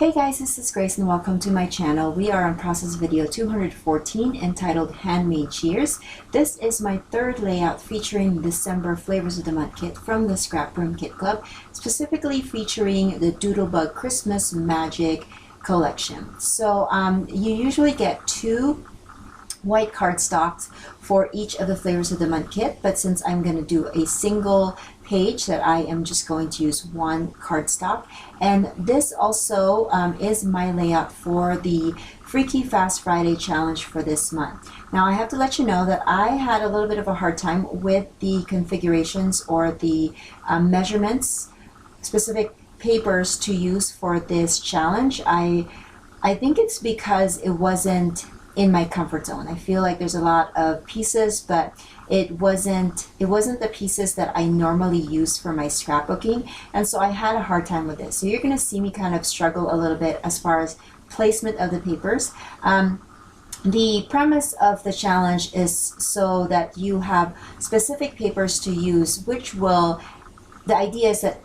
Hey guys, this is Grace and welcome to my channel. We are on process video 214 entitled Handmade Cheers. This is my third layout featuring December Flavors of the Month kit from the ScrapRoom Kit Club, specifically featuring the Doodlebug Christmas Magic collection. So you usually get two white cardstocks for each of the Flavors of the Month kit, but since I'm going to do a single page that I am just going to use one cardstock. And this also is my layout for the Freaky Fast Friday challenge for this month. Now I have to let you know that I had a little bit of a hard time with the configurations or the measurements, specific papers to use for this challenge. I think it's because it wasn't in my comfort zone. I feel like there's a lot of pieces, but it wasn't the pieces that I normally use for my scrapbooking, and so I had a hard time with this. So you're going to see me kind of struggle a little bit as far as placement of the papers. The premise of the challenge is so that you have specific papers to use, which will, the idea is that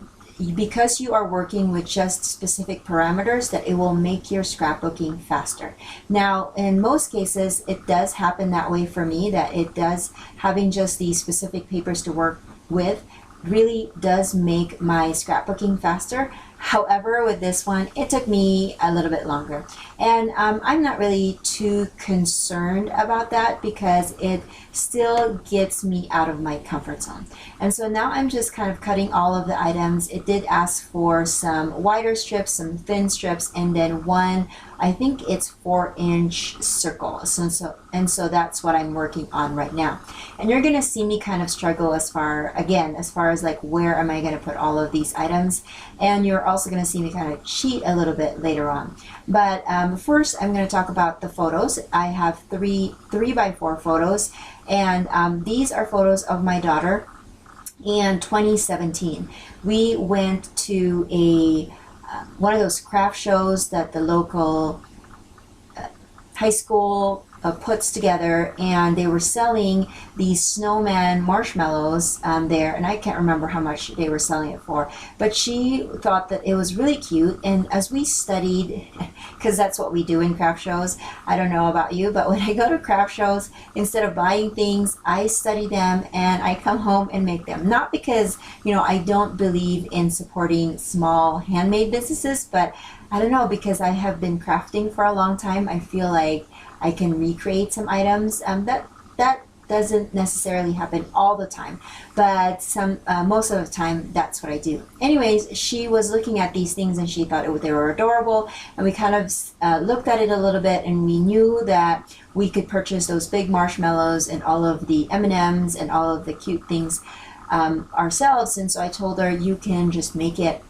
because you are working with just specific parameters, that it will make your scrapbooking faster. Now, in most cases, it does happen that way for me, that it does, having just these specific papers to work with really does make my scrapbooking faster. However, with this one, it took me a little bit longer. And I'm not really too concerned about that because it still gets me out of my comfort zone. And so now I'm just kind of cutting all of the items. It did ask for some wider strips, some thin strips, and then one, I think it's 4-inch circle. So that's what I'm working on right now. And you're gonna see me kind of struggle as far as like where am I gonna put all of these items. And you're also gonna see me kind of cheat a little bit later on. But first I'm gonna talk about the photos. I have three by 4 photos, and these are photos of my daughter in 2017. We went to a one of those craft shows that the local high school puts together, and they were selling these snowman marshmallows there, and I can't remember how much they were selling it for, but she thought that it was really cute. And as we studied, because that's what we do in craft shows, I don't know about you, but when I go to craft shows, instead of buying things, I study them and I come home and make them. Not because, you know, I don't believe in supporting small handmade businesses, but I don't know, because I have been crafting for a long time. I feel like I can recreate some items. That doesn't necessarily happen all the time, but most of the time that's what I do. Anyways, she was looking at these things and she thought they were adorable, and we kind of looked at it a little bit, and we knew that we could purchase those big marshmallows and all of the M&Ms and all of the cute things ourselves. And so I told her, you can just make it.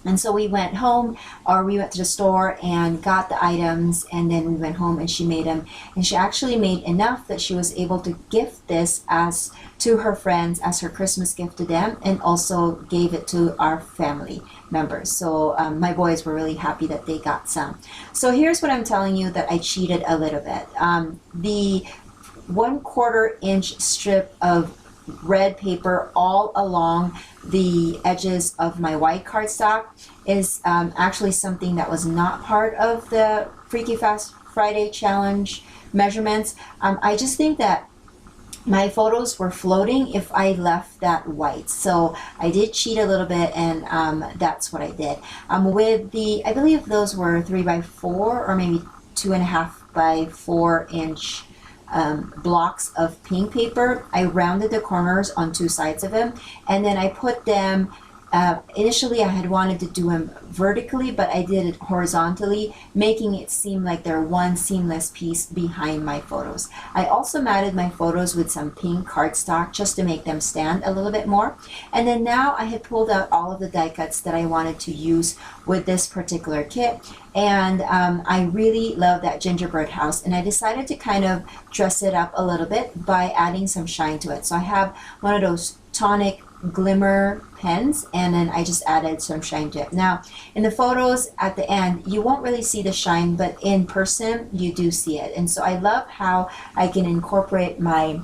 And so we went home, or we went to the store and got the items, and then we went home and she made them. And she actually made enough that she was able to gift this as to her friends as her Christmas gift to them, and also gave it to our family members. So my boys were really happy that they got some. So here's what I'm telling you that I cheated a little bit. The 1/4 inch strip of red paper all along the edges of my white cardstock is actually something that was not part of the Freaky Fast Friday challenge measurements. I just think that my photos were floating if I left that white. So I did cheat a little bit, and that's what I did. With the, I believe those were 3 by 4 or maybe 2.5 by 4 inch blocks of pink paper. I rounded the corners on 2 sides of them, and then I put them, initially I had wanted to do them vertically, but I did it horizontally, making it seem like they're one seamless piece behind my photos. I also matted my photos with some pink cardstock just to make them stand a little bit more. And then now I had pulled out all of the die cuts that I wanted to use with this particular kit. And I really love that gingerbread house, and I decided to kind of dress it up a little bit by adding some shine to it. So I have one of those tonic glimmer pens, and then I just added some shine to it. Now in the photos at the end you won't really see the shine, but in person you do see it. And so I love how I can incorporate my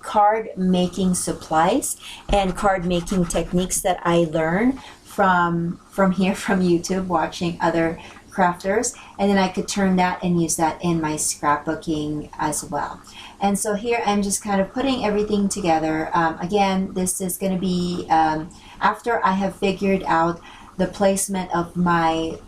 card making supplies and card making techniques that I learned from here, from YouTube, watching other crafters, and then I could turn that and use that in my scrapbooking as well. And so here I'm just kind of putting everything together. Again, this is going to be after I have figured out the placement of my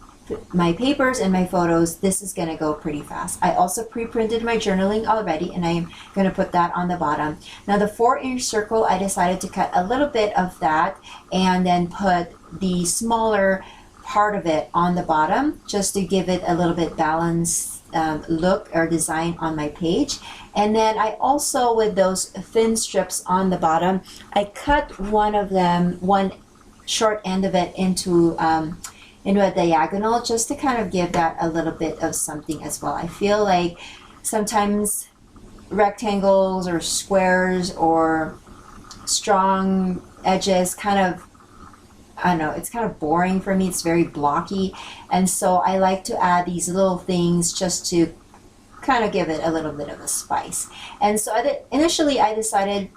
papers and my photos. This is going to go pretty fast. I also pre-printed my journaling already, and I am going to put that on the bottom. Now the 4-inch circle, I decided to cut a little bit of that and then put the smaller part of it on the bottom, just to give it a little bit balanced look or design on my page. And then I also, with those thin strips on the bottom, I cut one of them, one short end of it into a diagonal, just to kind of give that a little bit of something as well. I feel like sometimes rectangles or squares or strong edges kind of, I don't know, it's kind of boring for me. It's very blocky. And so I like to add these little things just to kind of give it a little bit of a spice. And so initially I decided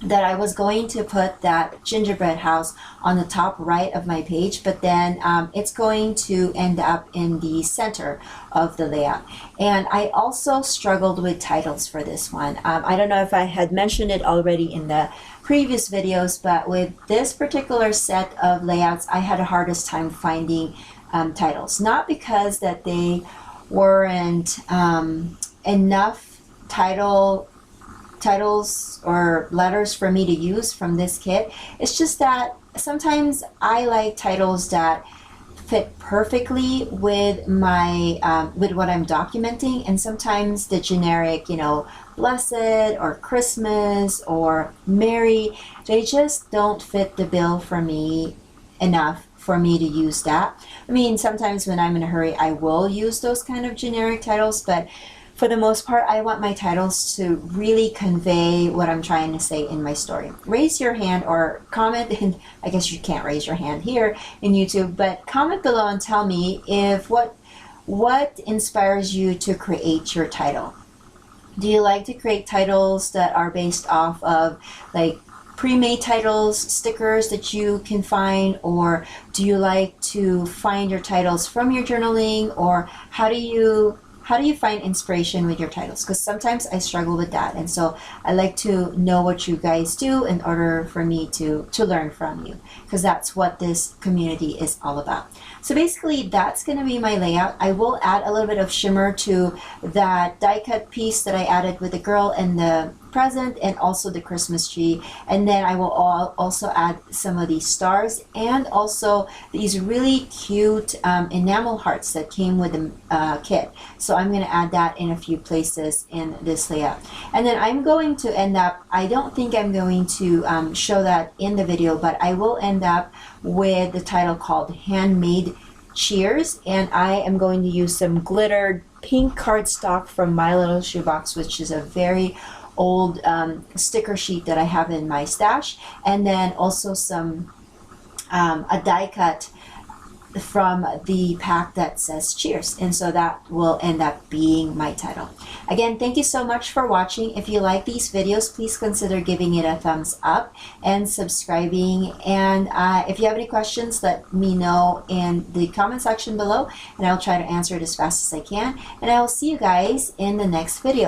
that I was going to put that gingerbread house on the top right of my page, but then it's going to end up in the center of the layout. And I also struggled with titles for this one. I don't know if I had mentioned it already in the previous videos, but with this particular set of layouts, I had the hardest time finding titles. Not because that they weren't enough titles or letters for me to use from this kit. It's just that sometimes I like titles that fit perfectly with my with what I'm documenting, and sometimes the generic, you know, blessed or Christmas or Merry, they just don't fit the bill for me enough for me to use that. I mean, sometimes when I'm in a hurry, I will use those kind of generic titles, but for the most part, I want my titles to really convey what I'm trying to say in my story. Raise your hand or comment, and I guess you can't raise your hand here in YouTube, but comment below and tell me if what inspires you to create your title. Do you like to create titles that are based off of like pre-made titles, stickers that you can find, or do you like to find your titles from your journaling, or how do you find inspiration with your titles? Because sometimes I struggle with that, and so I like to know what you guys do in order for me to learn from you, because that's what this community is all about. So basically that's going to be my layout. I will add a little bit of shimmer to that die cut piece that I added with the girl and the present, and also the Christmas tree, and then I will also add some of these stars and also these really cute enamel hearts that came with the kit. So I'm going to add that in a few places in this layout, and then I'm going to end up, I don't think I'm going to show that in the video, but I will end up with the title called Handmade Cheers, and I am going to use some glittered pink cardstock from My Little Shoebox, which is a very old sticker sheet that I have in my stash, and then also some a die cut from the pack that says cheers, and so that will end up being my title. Again, thank you so much for watching. If you like these videos, please consider giving it a thumbs up and subscribing, and if you have any questions, let me know in the comment section below, and I'll try to answer it as fast as I can, and I will see you guys in the next video.